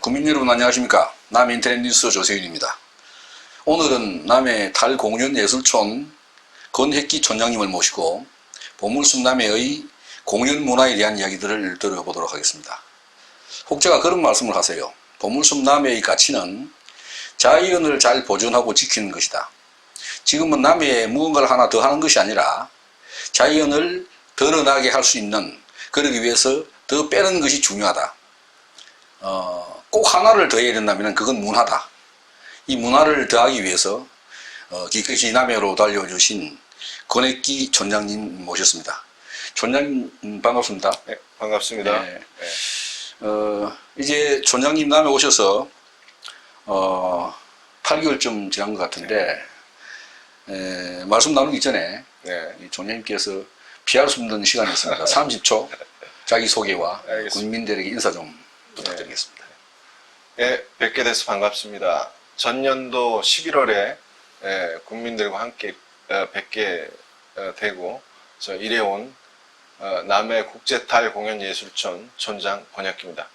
국민 여러분 안녕하십니까. 남해 인터넷 뉴스 조세윤입니다. 오늘은 남해 탈공연예술촌 권혜기 촌장님을 모시고 보물숲 남해의 공연 문화에 대한 이야기들을 들어보도록 하겠습니다. 혹자가 그런 말씀을 하세요. 보물숲 남해의 가치는 자연을 잘 보존하고 지키는 것이다. 지금은 남해에 무언가를 하나 더 하는 것이 아니라 자연을 드러나게 할 수 있는, 그러기 위해서 더 빼는 것이 중요하다. 꼭 하나를 더해야 된다면 그건 문화다. 이 문화를 더하기 위해서 기꺼이 남해로 달려주신 권혜기 촌장님 모셨습니다. 촌장님 반갑습니다. 네, 반갑습니다. 네. 이제 촌장님 남해 오셔서 8개월쯤 지난 것 같은데 말씀 나누기 전에 이 촌장님께서 피할 수 없는 시간이 있습니다. 30초 자기소개와 국민들에게 인사 좀 부탁드리겠습니다. 네, 뵙게 돼서 반갑습니다. 전년도 11월에 국민들과 함께 뵙게 되고 저 일해온 남해 국제탈공연예술촌 촌장 권혁기입니다.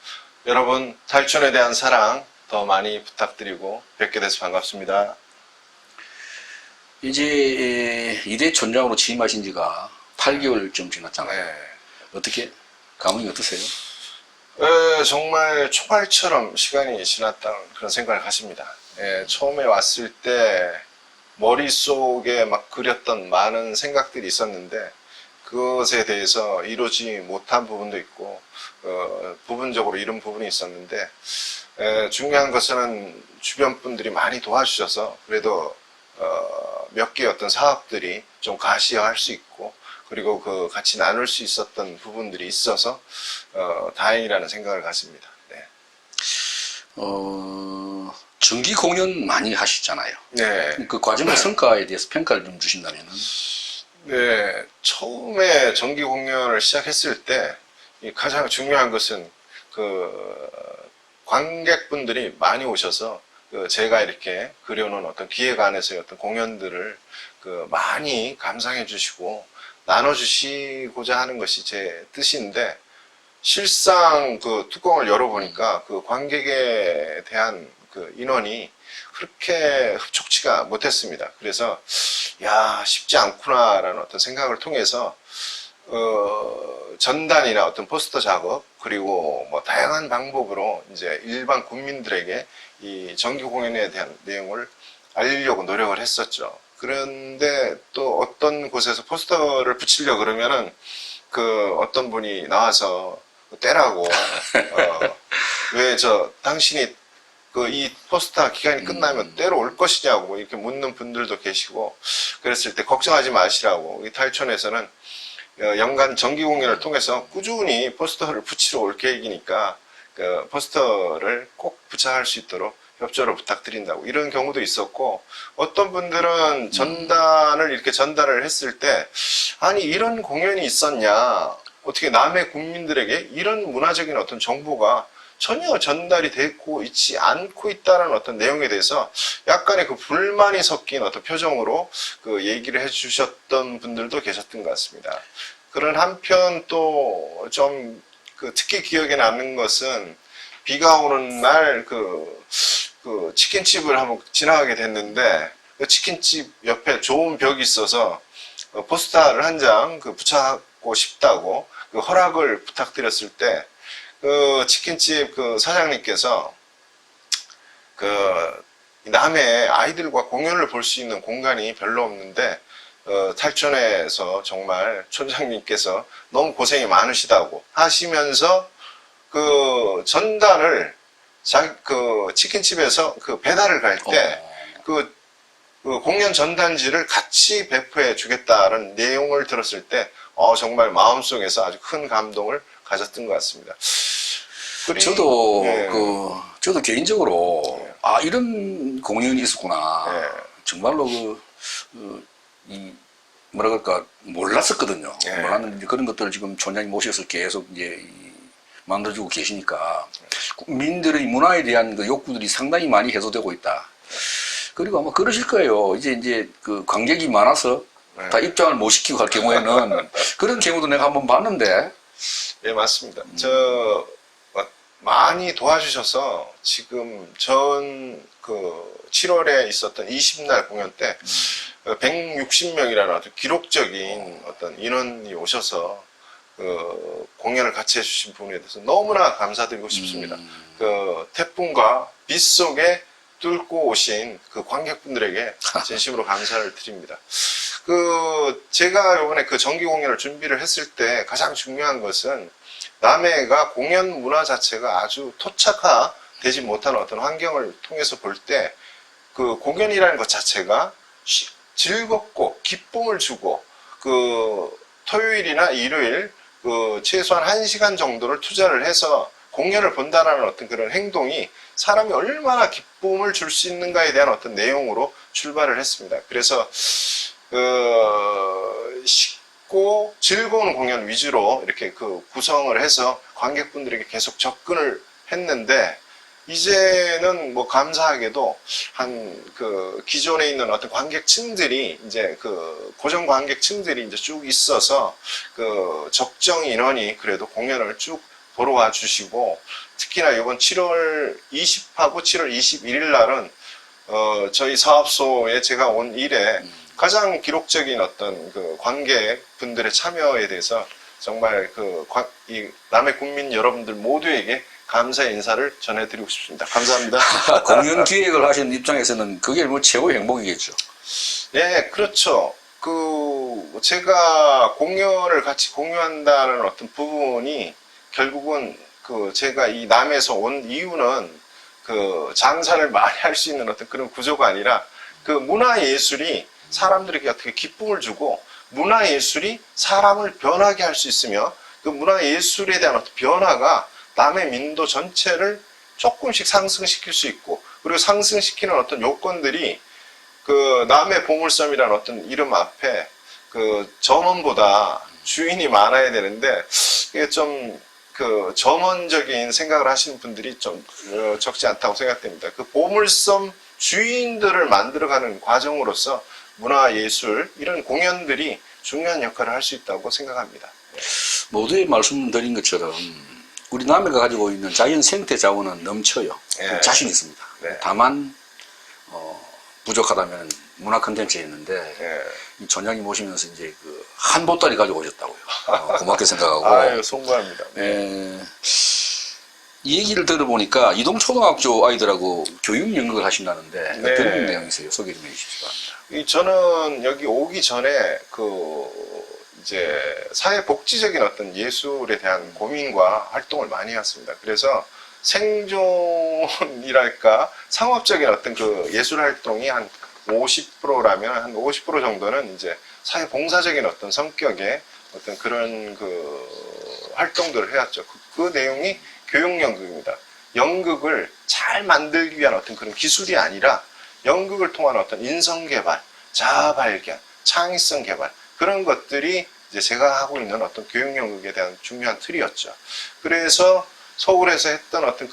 여러분 탈촌에 대한 사랑 더 많이 부탁드리고 뵙게 돼서 반갑습니다. 이제 2대 촌장으로 취임하신 지가 8개월쯤 지났잖아요. 네. 어떻게 감흥이 어떠세요? 정말 총알처럼 시간이 지났다는 그런 생각을 하십니다. 처음에 왔을 때 머릿속에 막 그렸던 많은 생각들이 있었는데 그것에 대해서 이루지 못한 부분도 있고 부분적으로 이룬 부분이 있었는데 중요한 것은 주변 분들이 많이 도와주셔서 그래도 몇 개의 어떤 사업들이 좀 가시화할 수 있고 그리고 그 같이 나눌 수 있었던 부분들이 있어서 다행이라는 생각을 가집니다. 네. 정기 공연 많이 하시잖아요. 네. 그 과정의 성과에 대해서 평가를 좀 주신다면은. 네. 처음에 정기 공연을 시작했을 때 가장 중요한 것은 관객분들이 많이 오셔서 제가 이렇게 그려놓은 어떤 기획 안에서의 어떤 공연들을 많이 감상해 주시고 나눠주시고자 하는 것이 제 뜻인데 실상 뚜껑을 열어보니까 관객에 대한 인원이 그렇게 흡족치가 못했습니다. 그래서 쉽지 않구나라는 어떤 생각을 통해서 전단이나 어떤 포스터 작업 그리고 뭐 다양한 방법으로 이제 일반 국민들에게 이 정기 공연에 대한 내용을 알리려고 노력을 했었죠. 그런데 또 어떤 곳에서 포스터를 붙이려 그러면은 어떤 분이 나와서 떼라고 왜 당신이 이 포스터 기간이 끝나면 때로 올 것이냐고 이렇게 묻는 분들도 계시고 그랬을 때 걱정하지 마시라고 이 탈촌에서는 연간 정기 공연을 통해서 꾸준히 포스터를 붙이러 올 계획이니까 포스터를 꼭 부착할 수 있도록 협조를 부탁드린다고 이런 경우도 있었고 어떤 분들은 전단을 이렇게 전달을 했을 때 아니 이런 공연이 있었냐 어떻게 남해 국민들에게 이런 문화적인 어떤 정보가 전혀 전달이 되고 있지 않고 있다는 어떤 내용에 대해서 약간의 불만이 섞인 어떤 표정으로 얘기를 해주셨던 분들도 계셨던 것 같습니다. 그런 한편 또 좀 특히 기억에 남는 것은 비가 오는 날 치킨집을 한번 지나가게 됐는데 치킨집 옆에 좋은 벽이 있어서 포스터를 한 장 붙여고 싶다고 허락을 부탁드렸을 때 치킨집 사장님께서 남해 아이들과 공연을 볼 수 있는 공간이 별로 없는데 탈촌에서 정말 촌장님께서 너무 고생이 많으시다고 하시면서 전단을 치킨집에서 배달을 갈 때 공연 전단지를 같이 배포해 주겠다는 내용을 들었을 때 정말 마음속에서 아주 큰 감동을 가졌던 것 같습니다. 저도 네. 저도 개인적으로 이런 공연이 있었구나. 정말로 뭐라 그럴까 몰랐었거든요. 몰랐는데 그런 것들을 지금 촌장님 모셔서 계속 이제 만들어주고 계시니까 국민들의 문화에 대한 욕구들이 상당히 많이 해소되고 있다. 그리고 아마 그러실 거예요. 이제 관객이 많아서 다 입장을 못 시키고 갈 경우에는 그런 경우도 내가 한번 봤는데. 네, 맞습니다. 많이 도와주셔서 지금 그 7월에 있었던 20날 공연 때 160명이라는 아주 기록적인 어떤 인원이 오셔서 그 공연을 같이 해주신 부분에 대해서 너무나 감사드리고 싶습니다. 그 태풍과 빗 속에 뚫고 오신 그 관객분들에게 진심으로 감사를 드립니다. 그 제가 이번에 그 정기 공연을 준비를 했을 때 가장 중요한 것은 남해가 공연 문화 자체가 아주 토착화되지 못한 어떤 환경을 통해서 볼 때 그 공연이라는 것 자체가 즐겁고 기쁨을 주고 그 토요일이나 일요일 그 최소한 1시간 정도를 투자를 해서 공연을 본다라는 어떤 그런 행동이 사람이 얼마나 기쁨을 줄 수 있는가에 대한 어떤 내용으로 출발을 했습니다. 그래서 쉽고 즐거운 공연 위주로 이렇게 그 구성을 해서 관객분들에게 계속 접근을 했는데 이제는 뭐 감사하게도 한 그 기존에 있는 어떤 관객층들이 이제 그 고정 관객층들이 이제 쭉 있어서 그 적정 인원이 그래도 공연을 쭉 보러 와 주시고 특히나 이번 7월 20하고 7월 21일 날은 저희 사업소에 제가 온 이래 가장 기록적인 어떤 그 관객분들의 참여에 대해서 정말 이 남해 국민 여러분들 모두에게 감사의 인사를 전해드리고 싶습니다. 감사합니다. 공연 기획을 하시는 입장에서는 그게 뭐 최고의 행복이겠죠. 네, 그렇죠. 제가 공연을 같이 공유한다는 어떤 부분이 결국은 제가 이 남에서 온 이유는 장사를 많이 할 수 있는 어떤 그런 구조가 아니라 문화예술이 사람들에게 어떻게 기쁨을 주고 문화예술이 사람을 변하게 할 수 있으며 문화예술에 대한 어떤 변화가 남의 민도 전체를 조금씩 상승시킬 수 있고 그리고 상승시키는 어떤 요건들이 남의 보물섬이라는 어떤 이름 앞에 점원보다 주인이 많아야 되는데 이게 좀 점원적인 생각을 하시는 분들이 좀 적지 않다고 생각됩니다. 보물섬 주인들을 만들어가는 과정으로서 문화예술 이런 공연들이 중요한 역할을 할 수 있다고 생각합니다. 모두의 말씀드린 것처럼 우리 남해가 가지고 있는 자연 생태 자원은 넘쳐요. 네. 자신 있습니다. 네. 다만 부족하다면 문화 콘텐츠에 있는데 네. 이 전장님 오시면서 이제 한 보따리 가지고 오셨다고요. 고맙게 생각하고. 아유, 송구합니다. 이 얘기를 들어보니까 이동초등학교 아이들하고 교육 연극을 하신다는데 네. 어떤 내용이세요? 소개 좀 해주시기 바랍니다. 저는 여기 오기 전에 이제 사회복지적인 어떤 예술에 대한 고민과 활동을 많이 했습니다. 그래서 생존이랄까 상업적인 어떤 예술 활동이 한 50%라면 한 50% 정도는 이제 사회봉사적인 어떤 성격의 어떤 그런 활동들을 해왔죠. 그 내용이 교육연극입니다. 연극을 잘 만들기 위한 어떤 그런 기술이 아니라 연극을 통한 어떤 인성개발, 자아발견, 창의성 개발 그런 것들이 이제 제가 하고 있는 어떤 교육연극에 대한 중요한 틀이었죠. 그래서 서울에서 했던 어떤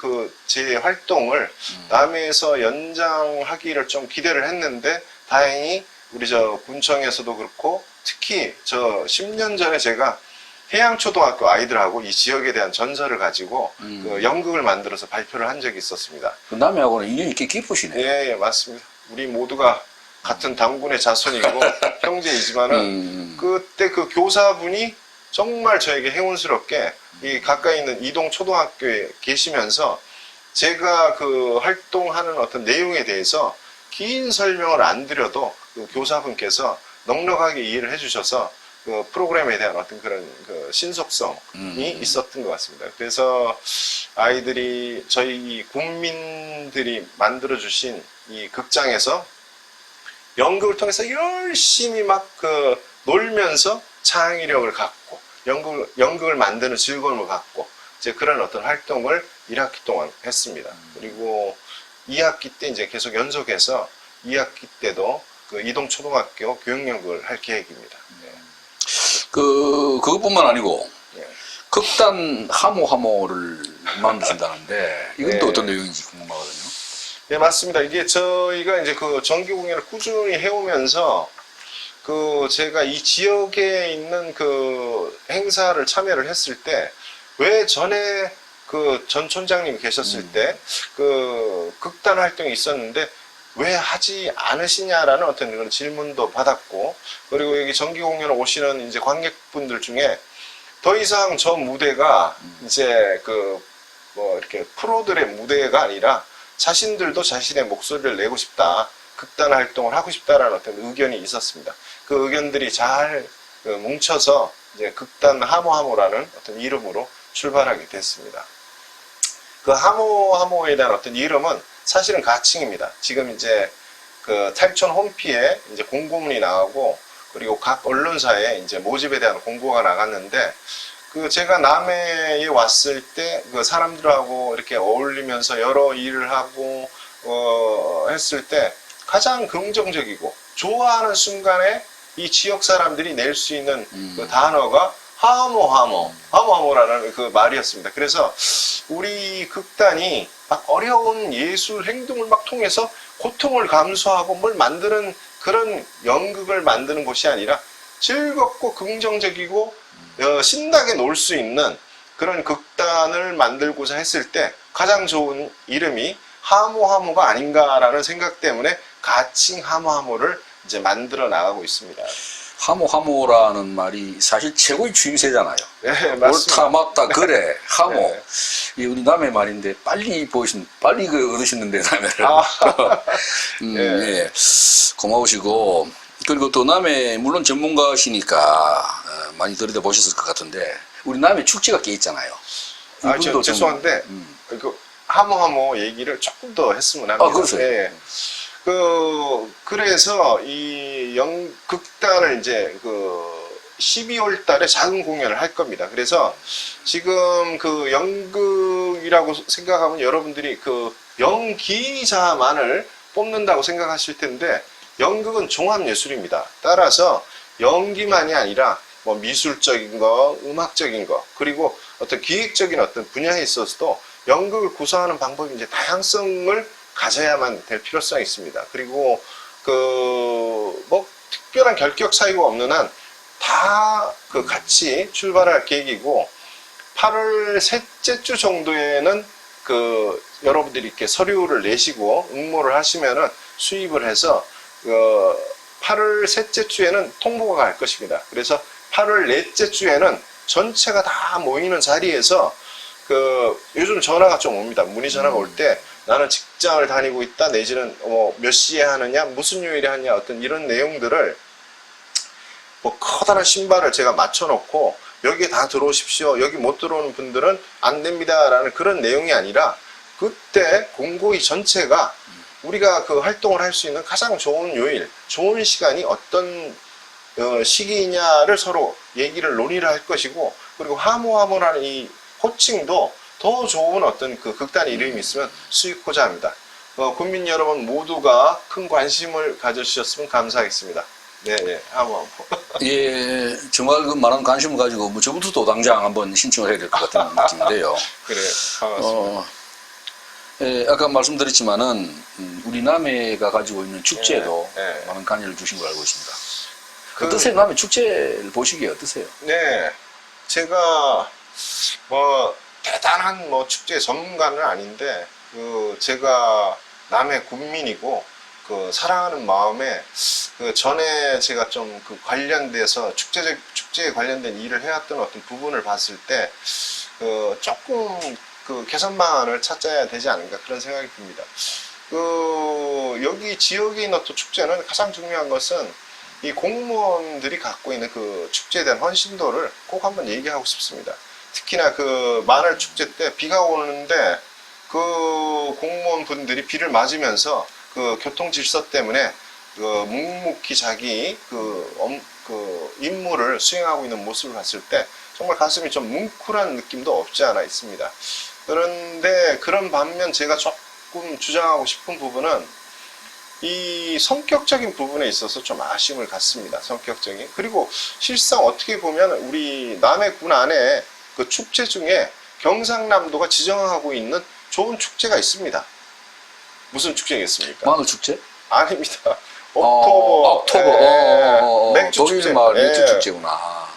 제 활동을 남해에서 연장하기를 좀 기대를 했는데 다행히 우리 군청에서도 그렇고 특히 10년 전에 제가 해양초등학교 아이들하고 이 지역에 대한 전설을 가지고 연극을 만들어서 발표를 한 적이 있었습니다. 남해하고는 인연이 꽤 깊으시네요. 예, 맞습니다. 우리 모두가 같은 당군의 자손이고 형제이지만은 그때 교사분이 정말 저에게 행운스럽게 이 가까이 있는 이동초등학교에 계시면서 제가 활동하는 어떤 내용에 대해서 긴 설명을 안 드려도 교사분께서 넉넉하게 이해를 해주셔서 프로그램에 대한 어떤 그런 신속성이 있었던 것 같습니다. 그래서 아이들이 저희 국민들이 만들어주신 이 극장에서 연극을 통해서 열심히 막 놀면서 창의력을 갖고 연극을 만드는 즐거움을 갖고 이제 그런 어떤 활동을 1학기 동안 했습니다. 그리고 2학기 때 이제 계속 연속해서 2학기 때도 이동초등학교 교육연극을 할 계획입니다. 네. 그것뿐만 아니고 네. 극단 하모를 만드신다는데 이건 또 네. 어떤 내용인지 궁금하거든요. 네, 맞습니다. 이게 저희가 이제 정기 공연을 꾸준히 해오면서 제가 이 지역에 있는 행사를 참여를 했을 때 왜 전에 그 전 촌장님이 계셨을 때 그 극단 활동이 있었는데 왜 하지 않으시냐라는 어떤 그런 질문도 받았고, 그리고 여기 정기 공연 오시는 이제 관객분들 중에 더 이상 저 무대가 이제 그 뭐 이렇게 프로들의 무대가 아니라 자신들도 자신의 목소리를 내고 싶다, 극단 활동을 하고 싶다라는 어떤 의견이 있었습니다. 그 의견들이 잘 뭉쳐서 이제 극단 하모하모라는 어떤 이름으로 출발하게 됐습니다. 그 하모하모에 대한 어떤 이름은 사실은 가칭입니다. 지금 이제 그 탈천 홈피에 이제 공고문이 나가고, 그리고 각 언론사에 이제 모집에 대한 공고가 나갔는데, 그 제가 남해에 왔을 때 그 사람들하고 이렇게 어울리면서 여러 일을 하고 했을 때 가장 긍정적이고 좋아하는 순간에 이 지역 사람들이 낼 수 있는 그 단어가 하모하모라는 그 말이었습니다. 그래서 우리 극단이 막 어려운 예술 행동을 막 통해서 고통을 감수하고 뭘 만드는 그런 연극을 만드는 곳이 아니라 즐겁고 긍정적이고 신나게 놀 수 있는 그런 극단을 만들고자 했을 때 가장 좋은 이름이 하모하모가 아닌가라는 생각 때문에 가칭 하모하모를 이제 만들어 나가고 있습니다. 하모하모라는 말이 사실 최고의 추임새잖아요. 네, 맞습니다. 옳다, 맞다, 그래, 하모. 네. 이 우리 남의 말인데 빨리 그 얻으셨는데, 남해를. 예. 고마우시고. 그리고 또 남해, 물론 전문가시니까 많이 들여다보셨을 것 같은데, 우리 남해 축제가 꽤 있잖아요. 저 죄송한데, 그 하모하모 얘기를 조금 더 했으면 합니다. 그러세요? 네. 그래서 이 극단을 이제 12월 달에 작은 공연을 할 겁니다. 그래서 지금 그 연극이라고 생각하면 여러분들이 그 연기자만을 뽑는다고 생각하실 텐데, 연극은 종합예술입니다. 따라서 연기만이 아니라 뭐 미술적인 거, 음악적인 거, 그리고 어떤 기획적인 어떤 분야에 있어서도 연극을 구성하는 방법이 이제 다양성을 가져야만 될 필요성이 있습니다. 그리고 뭐 특별한 결격 사유가 없는 한 다 같이 출발할 계획이고, 8월 셋째 주 정도에는 여러분들이 이렇게 서류를 내시고 응모를 하시면은 수입을 해서 8월 셋째 주에는 통보가 갈 것입니다. 그래서 8월 넷째 주에는 전체가 다 모이는 자리에서 요즘 전화가 좀 옵니다. 문의 전화가 올 때 나는 직장을 다니고 있다, 내지는 몇 시에 하느냐, 무슨 요일에 하느냐, 어떤 이런 내용들을 뭐 커다란 신발을 제가 맞춰놓고 여기에 다 들어오십시오, 여기 못 들어오는 분들은 안 됩니다 라는 그런 내용이 아니라, 그때 공고의 전체가 우리가 그 활동을 할 수 있는 가장 좋은 요일, 좋은 시간이 어떤 시기냐를 서로 얘기를 논의를 할 것이고, 그리고 하모하모라는 이 호칭도 더 좋은 어떤 그 극단 이름이 있으면 수익하고자 합니다. 국민 여러분 모두가 큰 관심을 가져주셨으면 감사하겠습니다. 네, 하모하모. 예, 정말 그 많은 관심을 가지고, 뭐, 저부터도 당장 한번 신청을 해야 될 것 같은 느낌인데요. 그래, 반갑습니다. 예, 아까 말씀드렸지만은, 우리 남해가 가지고 있는 축제에도 네. 많은 관여를 주신 걸 알고 있습니다. 어떠세요? 남해 축제를 보시기에 어떠세요? 네, 제가 뭐 대단한 뭐 축제 전문가는 아닌데, 제가 남해 군민이고 사랑하는 마음에 전에 제가 좀 관련돼서 축제에 관련된 일을 해왔던 어떤 부분을 봤을 때 조금 개선 방안을 찾아야 되지 않을까, 그런 생각이 듭니다. 여기 지역에 있는 또 축제는 가장 중요한 것은 이 공무원들이 갖고 있는 축제에 대한 헌신도를 꼭 한번 얘기하고 싶습니다. 특히나 마늘 축제 때 비가 오는데 공무원 분들이 비를 맞으면서 교통 질서 때문에 묵묵히 자기 임무를 수행하고 있는 모습을 봤을 때 정말 가슴이 좀 뭉클한 느낌도 없지 않아 있습니다. 그런데 그런 반면 제가 조금 주장하고 싶은 부분은 이 성격적인 부분에 있어서 좀 아쉬움을 갖습니다. 성격적인. 그리고 실상 어떻게 보면 우리 남해군 안에 축제 중에 경상남도가 지정하고 있는 좋은 축제가 있습니다. 무슨 축제겠습니까? 마늘 축제? 아닙니다. 옥토버. 맥주 축제. 독일마을 맥주 축제구나.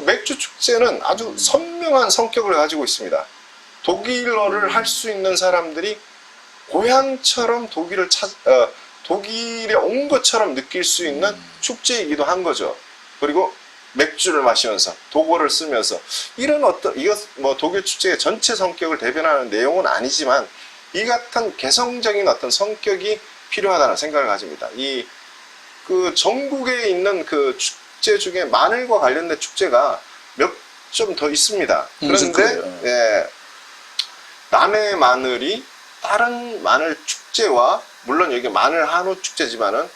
맥주 축제는 아주 선명한 성격을 가지고 있습니다. 독일어를 할 수 있는 사람들이 고향처럼 독일에 온 것처럼 느낄 수 있는 축제이기도 한 거죠. 그리고 맥주를 마시면서 독어를 쓰면서 이런 이것 뭐 독일 축제의 전체 성격을 대변하는 내용은 아니지만 이 같은 개성적인 어떤 성격이 필요하다는 생각을 가집니다. 그 전국에 있는 그 축제 중에 마늘과 관련된 축제가 몇 좀 더 있습니다. 그런데 예, 남해 마늘이 다른 마늘 축제와 물론 여기 마늘 한우 축제지만은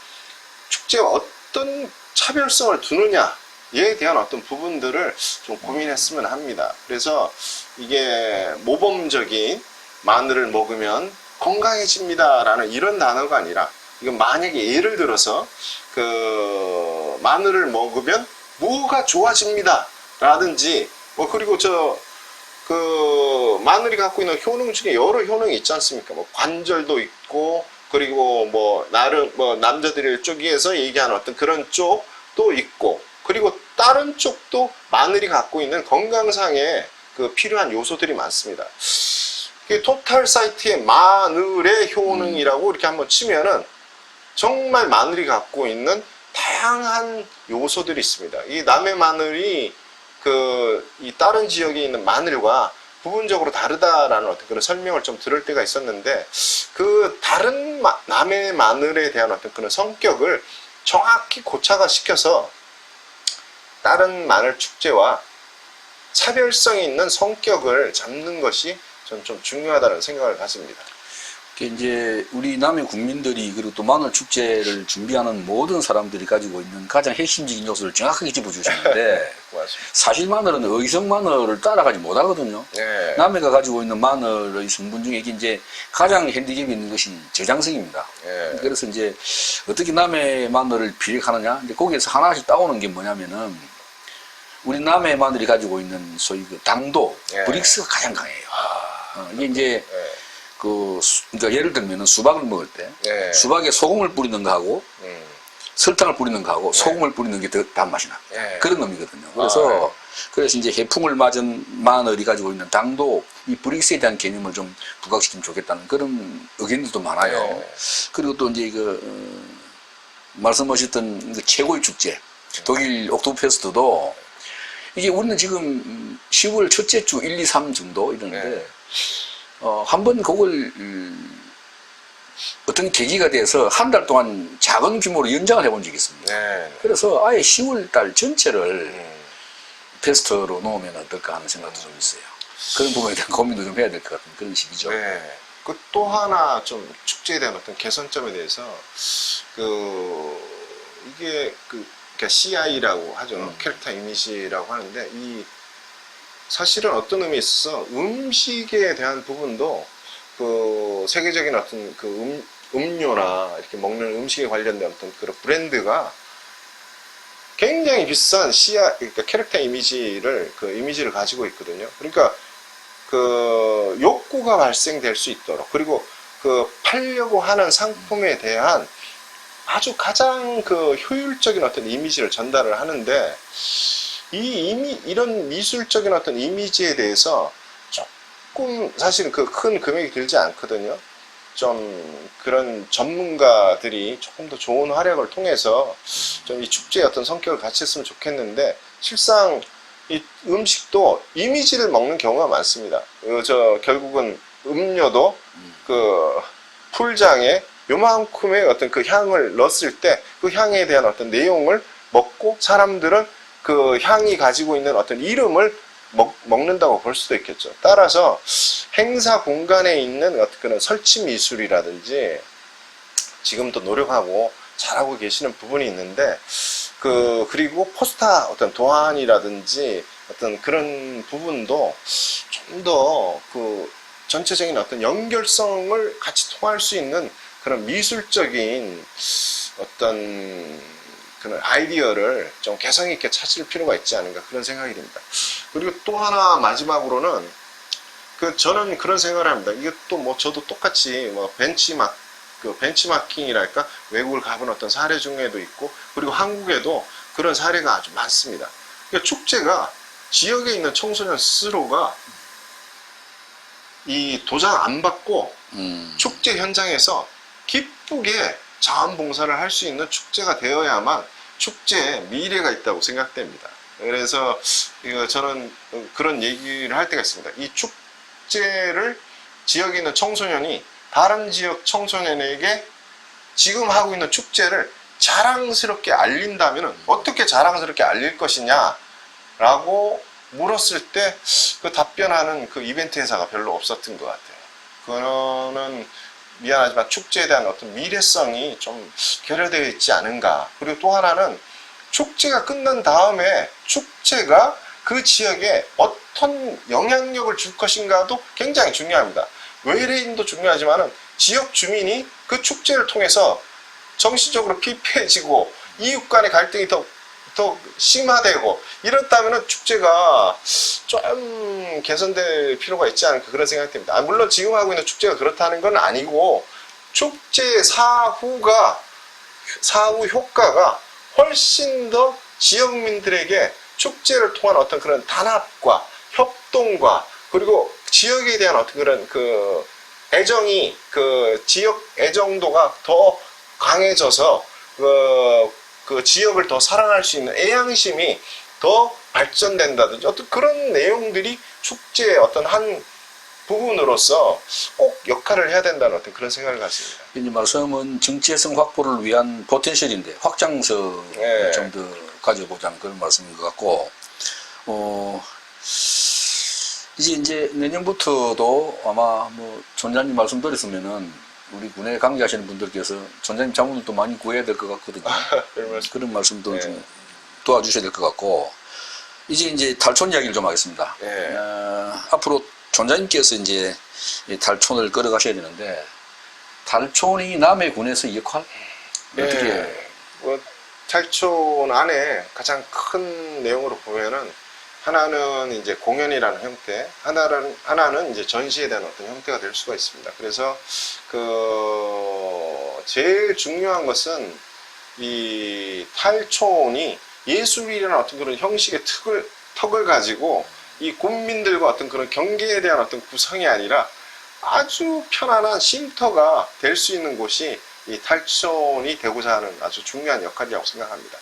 축제와 어떤 차별성을 두느냐에 대한 어떤 부분들을 좀 고민했으면 합니다. 그래서 이게 모범적인 마늘을 먹으면 건강해집니다라는 이런 단어가 아니라 이건 만약에 예를 들어서 그 마늘을 먹으면 뭐가 좋아집니다 라든지 뭐 그리고 그 마늘이 갖고 있는 효능 중에 여러 효능이 있지 않습니까? 뭐 관절도 있고 그리고 뭐 나름 뭐 남자들이 쪽에서 얘기하는 어떤 그런 쪽도 있고 그리고 다른 쪽도 마늘이 갖고 있는 건강상의 그 필요한 요소들이 많습니다. 토탈 사이트에 마늘의 효능이라고 이렇게 한번 치면은 정말 마늘이 갖고 있는 다양한 요소들이 있습니다. 이 남해 마늘이 이 다른 지역에 있는 마늘과 부분적으로 다르다라는 어떤 그런 설명을 좀 들을 때가 있었는데 그 다른 남해 마늘에 대한 어떤 그런 성격을 정확히 고착화 시켜서 다른 마늘 축제와 차별성이 있는 성격을 잡는 것이 저는 좀 중요하다는 생각을 가집니다. 이제 우리 남해 국민들이 그리고 또 마늘 축제를 준비하는 모든 사람들이 가지고 있는 가장 핵심적인 요소를 정확하게 짚어주셨는데 사실 마늘은 의성 마늘을 따라가지 못하거든요. 네. 남해가 가지고 있는 마늘의 성분 중에 이제 가장 핸디캡이 있는 것이 저장성입니다. 네. 그래서 이제 어떻게 남해 마늘을 비력하느냐? 이제 거기에서 하나씩 따오는 게 뭐냐면은 우리 남해 마늘이 가지고 있는 소위 그 당도, 네. 브릭스가 가장 강해요. 이게 이제 그러니까 예를 들면은 수박을 먹을 때 네. 수박에 소금을 뿌리는 거하고 설탕을 뿌리는 거하고 소금을 뿌리는 게 더 단맛이 나. 그런 의미거든요. 그래서 이제 해풍을 맞은 마늘이 가지고 있는 당도, 이 브릭스에 대한 개념을 좀 부각시키면 좋겠다는 그런 의견들도 많아요. 그리고 또 이제 말씀하셨던 그 최고의 축제, 독일 옥토버페스트도 이게 우리는 지금 10월 첫째 주 1, 2, 3 정도 이러는데 한 번 그걸 어떤 계기가 돼서 한 달 동안 작은 규모로 연장을 해본 적이 있습니다. 그래서 아예 10월 달 전체를 페스트로 놓으면 어떨까 하는 생각도 좀 있어요. 그런 부분에 대한 고민도 좀 해야 될 것 같은 그런 시기죠. 그 또 하나 좀 축제에 대한 어떤 개선점에 대해서 이게 그러니까 CI라고 하죠. 캐릭터 이미지라고 하는데 사실은 어떤 의미에 있어서 음식에 대한 부분도 그 세계적인 어떤 그 음료나 이렇게 먹는 음식에 관련된 어떤 그런 브랜드가 굉장히 비싼 그러니까 캐릭터 이미지를 가지고 있거든요. 그러니까 그 욕구가 발생될 수 있도록 그리고 그 팔려고 하는 상품에 대한 아주 가장 그 효율적인 어떤 이미지를 전달을 하는데 이런 미술적인 어떤 이미지에 대해서 조금 사실은 그 큰 금액이 들지 않거든요. 좀 그런 전문가들이 조금 더 좋은 활약을 통해서 좀 이 축제의 어떤 성격을 같이 했으면 좋겠는데 실상 이 음식도 이미지를 먹는 경우가 많습니다. 결국은 음료도 그 풀장에 요만큼의 어떤 그 향을 넣었을 때 그 향에 대한 어떤 내용을 먹고 사람들은 그 향이 가지고 있는 어떤 이름을 먹는다고 볼 수도 있겠죠. 따라서 행사 공간에 있는 어떤 그런 설치 미술이라든지 지금도 노력하고 잘하고 계시는 부분이 있는데 그리고 포스터 어떤 도안이라든지 어떤 그런 부분도 좀 더 그 전체적인 어떤 연결성을 같이 통할 수 있는 그런 미술적인 어떤 그런 아이디어를 좀 개성 있게 찾을 필요가 있지 않은가 그런 생각이 듭니다. 그리고 또 하나 마지막으로는 저는 그런 생각을 합니다. 이게 또 뭐 저도 똑같이 뭐 벤치마킹이랄까 외국을 가본 어떤 사례 중에도 있고 그리고 한국에도 그런 사례가 아주 많습니다. 그러니까 축제가 지역에 있는 청소년 스스로가 이 도장 안 받고 음. 축제 현장에서 기쁘게 자원봉사를 할 수 있는 축제가 되어야만 축제에 미래가 있다고 생각됩니다. 그래서 저는 그런 얘기를 할 때가 있습니다. 이 축제를 지역에 있는 청소년이 다른 지역 청소년에게 지금 하고 있는 축제를 자랑스럽게 알린다면 어떻게 자랑스럽게 알릴 것이냐 라고 물었을 때 그 답변하는 그 이벤트 회사가 별로 없었던 것 같아요. 그거는 미안하지만 축제에 대한 어떤 미래성이 좀 결여되어 있지 않은가. 그리고 또 하나는 축제가 끝난 다음에 축제가 그 지역에 어떤 영향력을 줄 것인가도 굉장히 중요합니다. 외래인도 중요하지만 지역 주민이 그 축제를 통해서 정신적으로 피폐해지고 이웃 간의 갈등이 더 심화되고 이렇다면 축제가 좀 개선될 필요가 있지 않을까 그런 생각이 듭니다. 물론 지금 하고 있는 축제가 그렇다는 건 아니고 축제 사후 효과가 훨씬 더 지역민들에게 축제를 통한 어떤 그런 단합과 협동과 그리고 지역에 대한 어떤 그런 그 애정이 그 지역 애정도가 더 강해져서 그 지역을 더 사랑할 수 있는 애양심이 더 발전된다든지 어떤 그런 내용들이 축제의 어떤 한 부분으로서 꼭 역할을 해야 된다는 어떤 그런 생각을 갖습니다. 이 말씀은 정체성 확보를 위한 포텐셜인데 확장성을 좀 더 가져보자는 그런 말씀인 것 같고, 이제 내년부터도 아마 뭐 촌장님 말씀드렸으면은 우리 군에 강의하시는 분들께서 촌장님 자문을 또 많이 구해야 될 것 같거든요. 그런 말씀도 좀 도와주셔야 될 것 같고, 이제 탈촌 이야기를 좀 하겠습니다. 앞으로 촌장님께서 이제 탈촌을 걸어가셔야 되는데, 탈촌이 남해 군에서 역할 어떻게? 탈촌 안에 가장 큰 내용으로 보면은 하나는 이제 공연이라는 형태, 하나는 이제 전시에 대한 어떤 형태가 될 수가 있습니다. 그래서 제일 중요한 것은 이 탈촌이 예술이라는 어떤 그런 형식의 턱을 가지고 이 군민들과 어떤 그런 경계에 대한 어떤 구성이 아니라 아주 편안한 쉼터가 될 수 있는 곳이 이 탈촌이 되고자 하는 아주 중요한 역할이라고 생각합니다.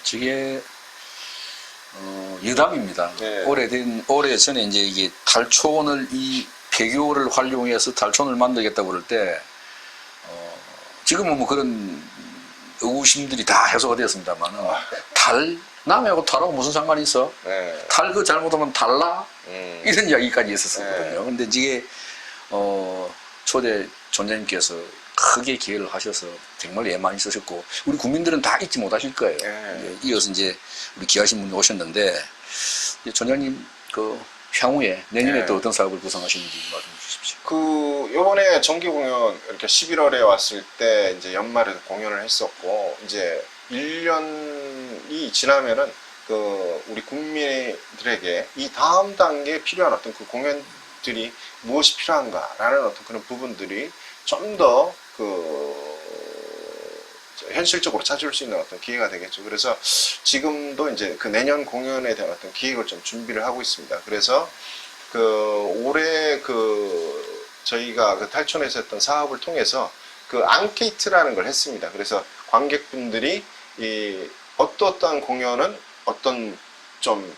저게 여담입니다. 오래전에 이제 이게 탈촌을 이 폐교를 활용해서 탈촌을 만들겠다고 그럴 때 지금은 뭐 그런 의구심들이 다 해소가 되었습니다만은 남해하고 탈하고 무슨 상관이 있어? 탈 그 잘못하면 탈라? 이런 이야기까지 있었거든요. 근데 이게 초대 촌장님께서 크게 기회를 하셔서 정말 애많이 쓰셨고 우리 국민들은 다 잊지 못하실 거예요. 이어서 이제 우리 귀하신 분이 오셨는데 촌장님 그 향후에 내년에 또 어떤 사업을 구상하시는지 말씀해 주십시오. 요번에 정기 공연 이렇게 11월에 왔을 때 이제 연말에 공연을 했었고 이제 1년이 지나면은 우리 국민들에게 이 다음 단계에 필요한 어떤 그 공연들이 무엇이 필요한가라는 어떤 그런 부분들이 좀 더 현실적으로 찾을 수 있는 어떤 기회가 되겠죠. 그래서 지금도 이제 그 내년 공연에 대한 어떤 기획을 좀 준비를 하고 있습니다. 그래서 올해 저희가 탈촌에서 했던 사업을 통해서 앙케이트라는 걸 했습니다. 그래서 관객분들이 어떠한 공연은 어떤 좀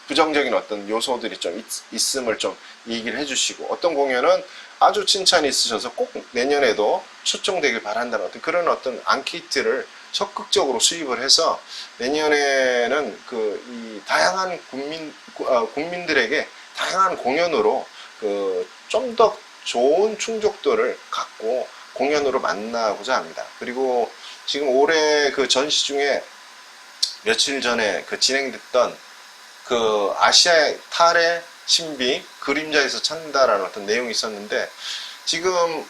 부정적인 어떤 요소들이 좀 있음을 좀 얘기를 해주시고 어떤 공연은 아주 칭찬이 있으셔서 꼭 내년에도 초청되길 바란다는 그런 어떤 앙케이트를 적극적으로 수입을 해서 내년에는 이 다양한 국민들에게 다양한 공연으로 좀 더 좋은 충족도를 갖고 공연으로 만나고자 합니다. 그리고 지금 올해 전시 중에 며칠 전에 진행됐던 아시아의 탈의 신비 그림자에서 찾는다라는 어떤 내용이 있었는데 지금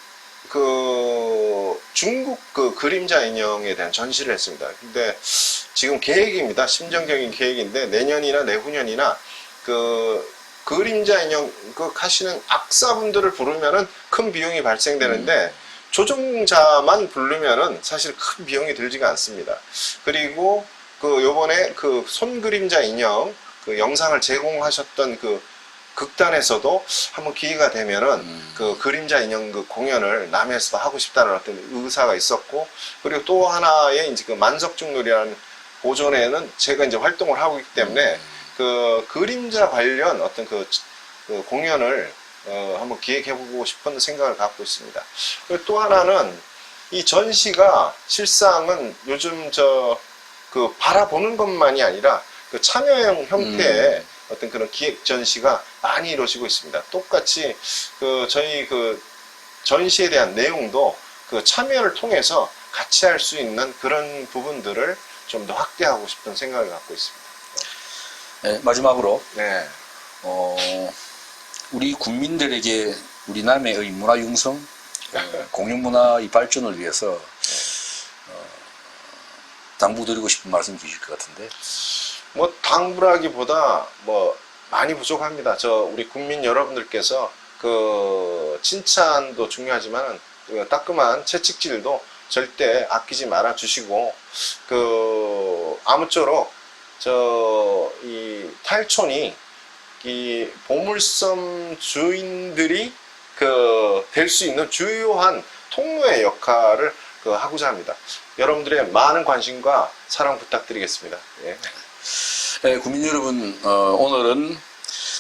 중국 그림자 인형에 대한 전시를 했습니다. 근데 지금 계획입니다. 심정적인 계획인데 내년이나 내후년이나 그림자 인형 하시는 악사분들을 부르면은 큰 비용이 발생되는데 조종자만 부르면은 사실 큰 비용이 들지가 않습니다. 그리고 요번에 손 그림자 인형 영상을 제공하셨던 극단에서도 한번 기회가 되면은 그 그림자 인형 그 공연을 남해에서도 하고 싶다는 어떤 의사가 있었고, 그리고 또 하나의 이제 그 만석중놀이라는 오전에는 제가 이제 활동을 하고 있기 때문에 그 그림자 관련 어떤 그 공연을 한번 기획해보고 싶은 생각을 갖고 있습니다. 그리고 또 하나는 이 전시가 실상은 요즘 그 바라보는 것만이 아니라 그 참여형 형태의 어떤 그런 기획 전시가 많이 이루어지고 있습니다. 똑같이 그 저희 그 전시에 대한 내용도 그 참여를 통해서 같이 할 수 있는 그런 부분들을 좀 더 확대하고 싶은 생각을 갖고 있습니다. 네, 마지막으로 네. 우리 국민들에게 우리 남해의 문화 융성, 공연문화의 발전을 위해서 당부드리고 싶은 말씀 주실 것 같은데. 뭐 당부라기보다 뭐 많이 부족합니다. 우리 국민 여러분들께서 그 칭찬도 중요하지만 그 따끔한 채찍질도 절대 아끼지 말아 주시고, 그 아무쪼록 이 탈촌이 이 보물섬 주인들이 그 될 수 있는 주요한 통로의 역할을 하고자 합니다. 여러분들의 많은 관심과 사랑 부탁드리겠습니다. 예. 네, 국민 여러분, 오늘은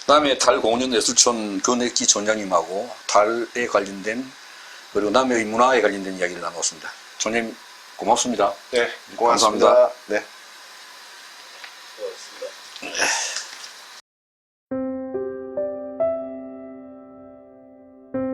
남해 달공연예술촌 권혜기 촌장님하고 달에 관련된, 그리고 남해의 문화에 관련된 이야기를 나눴습니다. 촌장님 고맙습니다. 네, 고맙습니다. 감사합니다. 네. 고맙습니다.